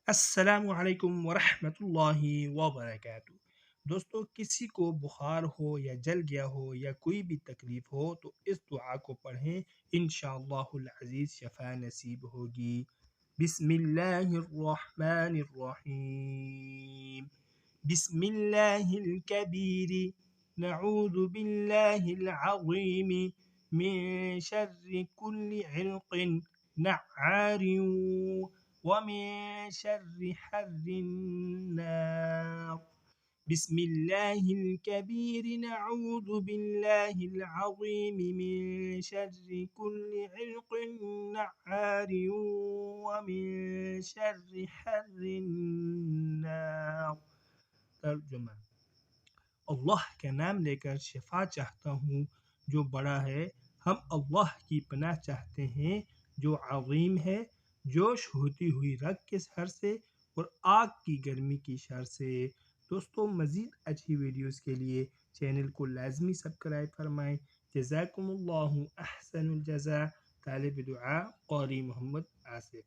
السلام علیکم ورحمۃ اللہ وبرکاتہ۔ دوستو، کسی کو بخار ہو یا جل گیا ہو یا کوئی بھی تکلیف ہو تو اس دعا کو پڑھیں، انشاءاللہ العزیز شفا نصیب ہوگی۔ بسم اللہ الرحمن الرحیم۔ بسم اللہ الکبیر، نعوذ باللہ العظیم من شر کل علق نعار ومن شر حر النار۔ بسم الله الكبير، نعوذ بالله العظيم من شر كل علق نعار ومن شر حر النار۔ ترجمہ: اللہ کا نام لے کر شفا چاہتا ہوں جو بڑا ہے۔ ہم اللہ کی پناہ چاہتے ہیں جو عظیم ہے، جوش ہوتی ہوئی رگ کے شر سے اور آگ کی گرمی کی شر سے۔ دوستو، مزید اچھی ویڈیوز کے لیے چینل کو لازمی سبسکرائب فرمائیں۔ جزاکم اللہ احسن الجزاء۔ طالب دعا قاری محمد آصف۔